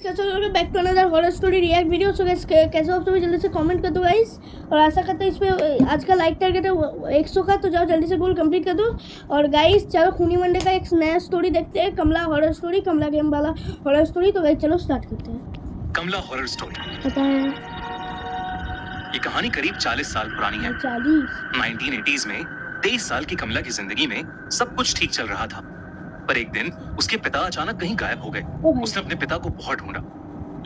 कैसे हो गए back to another horror story react video. So guys कैसे हो आप सभी, जल्दी से कमेंट कर दो गाइस। और आशा करते हैं इस पे आज का लाइक टारगेट है 100 का, तो जाओ जल्दी से गोल कंप्लीट कर दो। और गाइस चलो खूनी मंडे का एक नया स्टोरी देखते हैं, कमला हॉरर स्टोरी, कमला गेम वाला हॉरर स्टोरी। तो गाइस चलो स्टार्ट करते हैं। कमला हॉरर स्टोरी पता है ये कहानी करीब 40 साल पुरानी है। 40 1980s में 23 साल की कमला की जिंदगी में सब कुछ ठीक चल रहा था, पर एक दिन उसके पिता अचानक कहीं गायब हो गए। उसने अपने पिता को बहुत ढूंढा,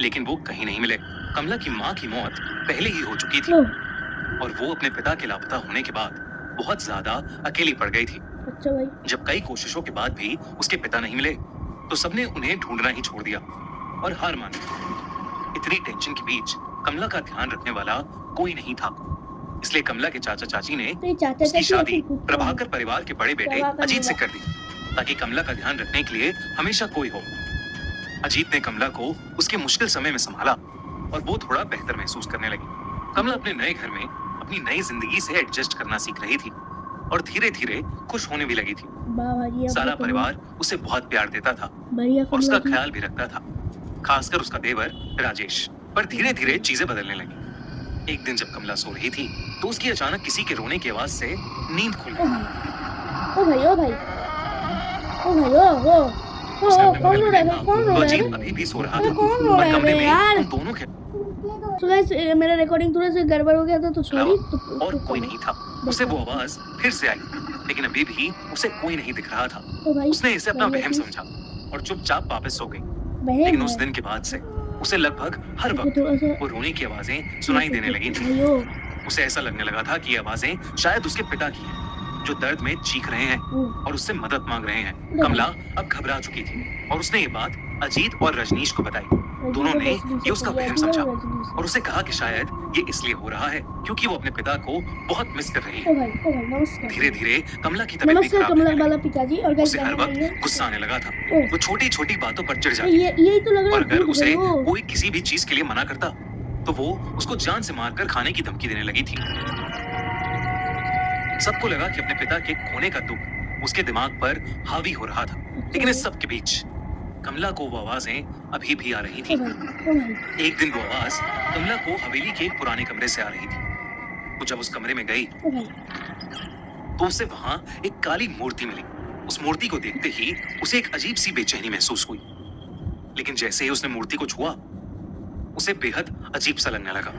लेकिन वो कहीं नहीं मिले। कमला की माँ की मौत पहले ही हो चुकी थी और वो अपने पिता के लापता होने के बाद बहुत ज्यादा अकेली पड़ गई थी। अच्छा भाई। जब कई कोशिशों के बाद भी उसके पिता नहीं मिले, तो सबने उन्हें ढूंढना ही छोड़ दिया और हार मान ली। इतनी टेंशन के बीच कमला का ध्यान रखने वाला कोई नहीं था, इसलिए कमला के चाचा चाची ने उसकी शादी प्रभाकर परिवार के बड़े बेटे अजीत से कर दी, ताकि कमला का ध्यान रखने के लिए हमेशा कोई हो। अजीत ने कमला को उसके मुश्किल समय में संभाला और वो थोड़ा बेहतर महसूस करने लगी। कमला अपने नए घर में अपनी नई जिंदगी से एडजस्ट करना सीख रही थी और धीरे धीरे खुश होने भी लगी थी। सारा परिवार उसे बहुत प्यार देता था और उसका ख्याल भी रखता था, खासकर उसका देवर राजेश। पर धीरे धीरे चीजें बदलने लगी। एक दिन जब कमला सो रही थी, तो उसकी अचानक किसी के रोने की आवाज से नींद खुल गई। ओ भाई ओ भाई ओ भाई कौन रो रहा है? कौन रो रहा है? अभी भी सो रहा था कौन रो रहा है यार? उन दोनों के तो गाइस मेरा रिकॉर्डिंग थोड़ा सा गड़बड़ हो गया था, तो सॉरी। और कोई नहीं था। उसे वो आवाज फिर से आई, लेकिन अभी भी उसे कोई नहीं दिख रहा था। उसने इसे अपना वहम समझा और चुपचाप वापस सो गई। लेकिन उस दिन के बाद से उसे लगभग हर वक्त वो रोने की आवाजें सुनाई देने लगी थी। उसे ऐसा लगने लगा था कि ये आवाजें शायद उसके पिता की हैं, जो दर्द में चीख रहे हैं और उससे मदद मांग रहे हैं। कमला अब घबरा चुकी थी और उसने ये बात अजीत और रजनीश को बताई। दोनों ने ये उसका वहम समझा और उसे कहा कि शायद ये इसलिए हो रहा है क्योंकि वो अपने पिता को बहुत मिस कर रही है। धीरे धीरे कमला की तबीयत भी खराब होने लगी। उसे हर वक्त गुस्सा आने लगा था। वो छोटी छोटी बातों पर चिढ़ जाती और अगर उसे कोई किसी भी चीज के लिए मना करता, तो वो उसको जान से मारकर खाने की धमकी देने लगी थी। सबको लगा कि अपने पिता के खोने का दुख उसके दिमाग पर हावी हो रहा था, लेकिन इस सब के बीच कमला को वो आवाजें अभी भी आ रही थी। एक दिन वो आवाज कमला को हवेली के एक पुराने कमरे से आ रही थी। वो जब उस कमरे में गई, तो उसे वहां एक काली मूर्ति मिली। उस मूर्ति को देखते ही उसे एक अजीब सी बेचैनी महसूस हुई, लेकिन जैसे ही उसने मूर्ति को छुआ, उसे बेहद अजीब सा लगने लगा।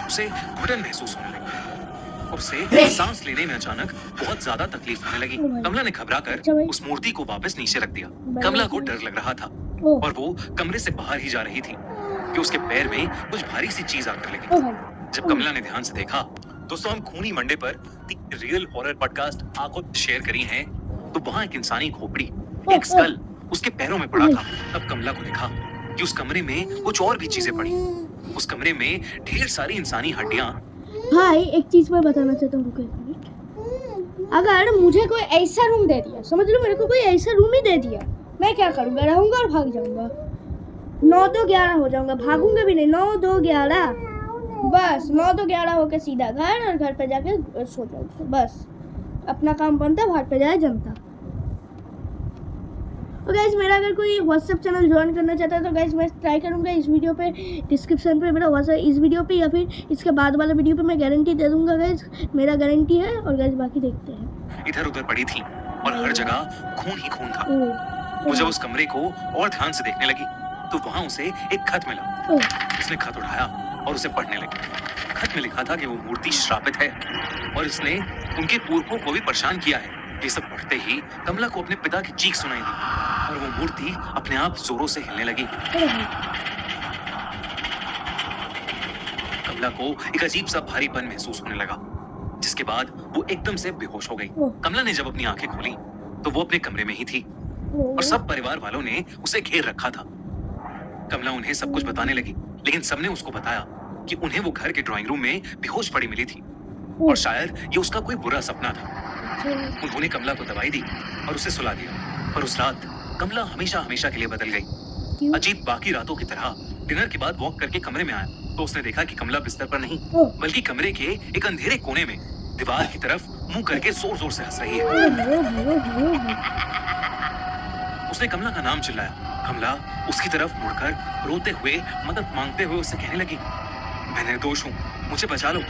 उसे घुटन महसूस होने लगी और उसे सांस लेने में अचानक बहुत ज्यादा तकलीफ होने लगी। कमला ने घबराकर उस मूर्ति को वापस नीचे रख दिया। कमला को डर लग रहा था और वो कमरे से बाहर ही जा रही थी कि उसके पैर में कुछ भारी सी चीज आकर लगी। जब कमला ने ध्यान से देखा, दोस्तों हम खूनी मंडे पर रियल हॉरर पॉडकास्ट आंखों शेयर करी हैं, तो वहाँ एक इंसानी खोपड़ी, एक स्कल उसके पैरों में पड़ा था। तब कमला को देखा कि उस कमरे में कुछ और भी चीजें पड़ी। उस कमरे में ढेर सारी इंसानी हड्डियां। भाई एक चीज मैं बताना चाहता हूँ, अगर मुझे कोई ऐसा रूम दे दिया, समझ लो मेरे को कोई ऐसा रूम ही दे दिया, मैं क्या करूँगा? रहूंगा और भाग जाऊंगा। 9-2-11 हो जाऊंगा, भागूंगा भी नहीं। 9-2-11 बस 9-2-11 होके सीधा घर, और घर पे जाके सो जाऊंगा। बस अपना काम बनता, भाग पे जाए जनता। और गाइस मेरा अगर कोई व्हाट्सएप चैनल ज्वाइन करना चाहता है, तो गाइस मैं ट्राई करूंगा इस वीडियो पे डिस्क्रिप्शन पे मेरा व्हाट्सएप, इस वीडियो पे या फिर इसके बाद वाले वीडियो पे मैं गारंटी दे दूंगा गाइस, मेरा गारंटी है। और गाइस बाकी देखते हैं। इधर उधर पड़ी थी और हर जगह खून ही खून था। वो जब उस कमरे को और ध्यान से देखने लगी, तो वहाँ उसे एक खत मिला। उसने खत उठाया और उसे पढ़ने लगी। खत में लिखा था कि वो मूर्ति श्रापित है और इसने उनके पूर्वों को भी परेशान किया है। ये सब पढ़ते ही कमला को अपने पिता की चीख सुनाई दी और वो मूर्ति अपने आप जोरों से हिलने लगी। कमला को एक अजीब सा भारीपन महसूस होने लगा, जिसके बाद वो एकदम से बेहोश हो गई। कमला ने जब अपनी आंखें खोली, तो वो अपने कमरे में ही थी और सब परिवार वालों ने उसे घेर रखा था। कमला उन्हें सब कुछ बताने लगी, लेकिन सबने उसको बताया कि उन्हें वो घर के ड्राइंग रूम में बेहोश पड़ी मिली थी और शायद ये उसका कोई बुरा सपना था। उन्होंने कमला को दवाई दी और उसे सुला दिया, पर उस रात कमला हमेशा हमेशा के लिए बदल गई। अजीत बाकी रातों की तरह डिनर के बाद वॉक करके कमरे में आया, तो उसने देखा कि कमला बिस्तर पर नहीं, बल्कि कमरे के एक अंधेरे कोने में दीवार की तरफ मुंह करके जोर जोर से हंस रही है। उसने कमला का नाम चिल्लाया, कमला उसकी तरफ मुड़कर रोते हुए मदद मांगते हुए उससे कहने लगी, मैं निर्दोष हूँ, मुझे बचा लो।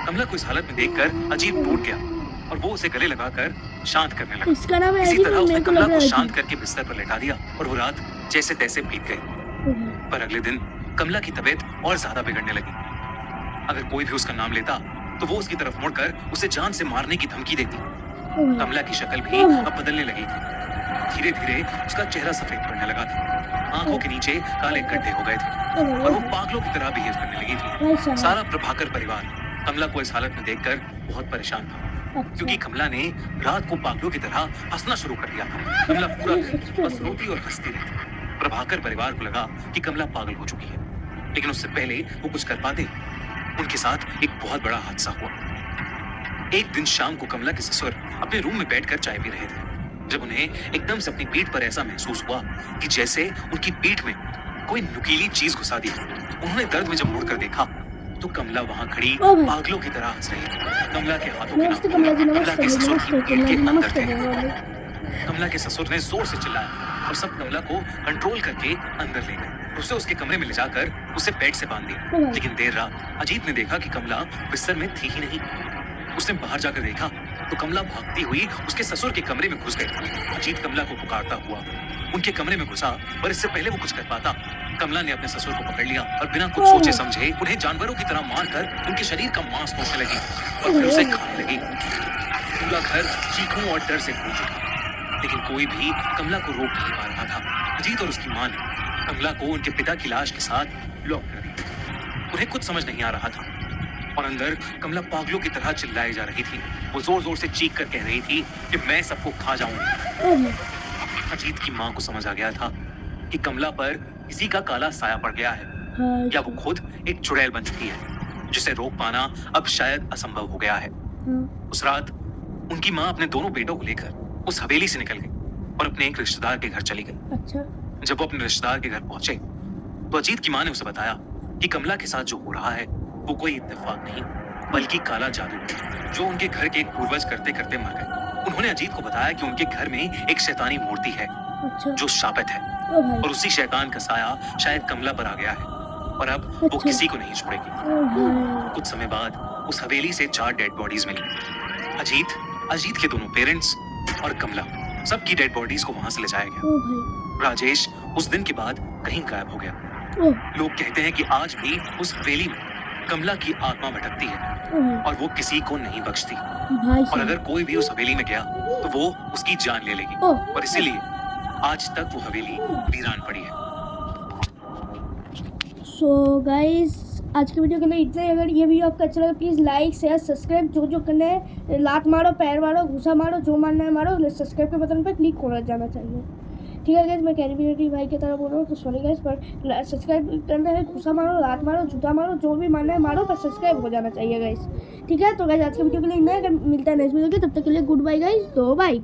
कमला को इस हालत में देखकर अजीत टूट गया और वो उसे गले लगाकर शांत करने लगा। इसका नाम है इसी अजीत, तरह और उसने मेरे को कमला लग रहा को है शांत अजीत। करके बिस्तर पर लेटा दिया और वो रात जैसे तैसे बीत गई। पर अगले दिन कमला की तबीयत और ज्यादा बिगड़ने लगी। अगर कोई भी उसका नाम लेता तो वो उसकी तरफ मुड़कर उसे जान से मारने की धमकी देती। कमला की शक्ल भी अब बदलने लगी थी। धीरे धीरे उसका चेहरा सफेद पड़ने लगा था, आंखों के नीचे काले गड्ढे हो गए थे और वो पागलों की तरह बिहेव करने लगी थी। सारा प्रभाकर परिवार कमला को इस हालत में देखकर बहुत परेशान था, क्योंकि कमला ने रात को पागलों की तरह हंसना शुरू कर दिया था। कमला पूरा दिन बस रोती और हंसती रहती। प्रभाकर परिवार को लगा कि कमला पागल हो चुकी है, लेकिन उससे पहले वो कुछ कर पाते उनके साथ एक बहुत बड़ा हादसा हुआ। एक दिन शाम को कमला के ससुर अपने रूम में बैठकर चाय पी रहे थे, जब उन्हें एकदम से अपनी पीठ पर ऐसा महसूस हुआ कि जैसे उनकी पीठ में कोई नुकीली चीज घुसा दी। उन्होंने दर्द में जब मुड़कर देखा तो कमला वहां खड़ी पागलों की तरह हंस रही थी। कमला के हाथों के नमस्ते नाखून कमला जी, कमला नमस्ते के ससुर की नमस्ते पीठ कमला के जी, अंदर नमस्ते थे। कमला के ससुर ने जोर से चिल्लाया और सब कमला को कंट्रोल करके अंदर ले गए। उसे उसके कमरे में ले जाकर उसे बेड से बांध दिया। लेकिन देर रात अजीत ने देखा कि कमला बिस्तर में थी ही नहीं। उसने बाहर जाकर देखा तो कमला भागती हुई उसके ससुर के कमरे में घुस गई। अजीत कमला को पुकारता हुआ उनके कमरे में घुसा, पर इससे पहले वो कुछ कर पाता, कमला ने अपने ससुर को पकड़ लिया और बिना कुछ सोचे समझे उन्हें जानवरों की तरह मारकर उनके शरीर का मांस नोचने लगी और फिर उसे खाने लगी। पूरा घर चीखों और डर से गूंज उठा, लेकिन कोई भी कमला को रोक नहीं पा रहा था। अजीत और उसकी मां ने कमला को उनके पिता की लाश के साथ लॉक कर दिया। उन्हें कुछ समझ नहीं आ रहा था और अंदर कमला पागलों की तरह चिल्लाई जा रही थी। वो जोर जोर से चीख कर कह रही थी कि मैं सबको खा जाऊंगी। अजीत की मां को समझ आ गया था कि कमला पर किसी का काला साया पड़ गया है, या वो खुद एक चुड़ैल बन चुकी है, जिसे रोक पाना अब शायद असंभव हो गया है। उस रात उनकी मां अपने दोनों बेटों को लेकर उस हवेली से निकल गई और अपने एक रिश्तेदार के घर चली गई। अच्छा। जब वो अपने रिश्तेदार के घर पहुंचे तो अजीत की मां ने उसे बताया कि कमला के साथ जो हो रहा है वो कोई इत्तेफाक नहीं, बल्कि काला जादू है, जो उनके घर के एक पूर्वज करते करते मर गए। उन्होंने अजीत को बताया कि उनके घर में एक शैतानी मूर्ति है जो शापित है और उसी शैतान का साया शायद कमला पर आ गया है और अब वो किसी को नहीं छोड़ेगी। कुछ समय बाद उस हवेली से 4 डेड बॉडीज मिली। अजीत के दोनों पेरेंट्स और कमला, सबकी डेड बॉडीज को वहां से ले जाया गया। राजेश उस दिन के बाद कहीं गायब हो गया। लोग कहते हैं कि आज भी उस हवेली में कमला की आत्मा भटकती है और वो किसी को नहीं बख्शती, और अगर कोई भी उस हवेली में गया तो वो उसकी जान ले लेगी, और इसीलिए आज तक वो हवेली वीरान पड़ी है। सो गाइस, आज के वीडियो के लिए इतना ही। अगर ये वीडियो आपको अच्छा लगा प्लीज़ लाइक शेयर सब्सक्राइब, जो करना है, लात मारो, पैर मारो, घुसा मारो, जो मारना है मारो, सब्सक्राइब के बटन पर क्लिक हो जाना चाहिए। ठीक है गाइस, मैं कैरीबिनेटी भाई की तरह बोल रहा हूँ, तो सॉरी गाइस, पर सब्सक्राइब करना है, घुसा मारो, लात मारो, जूता मारो, जो भी मारना है मारो, पर सब्सक्राइब हो जाना चाहिए गाइस। ठीक है, तो गाइस आज के वीडियो के लिए इतना है। अगर मिलता है नेक्स्ट वीडियो के, तब तक के लिए गुड बाय गाइस। तो बाय।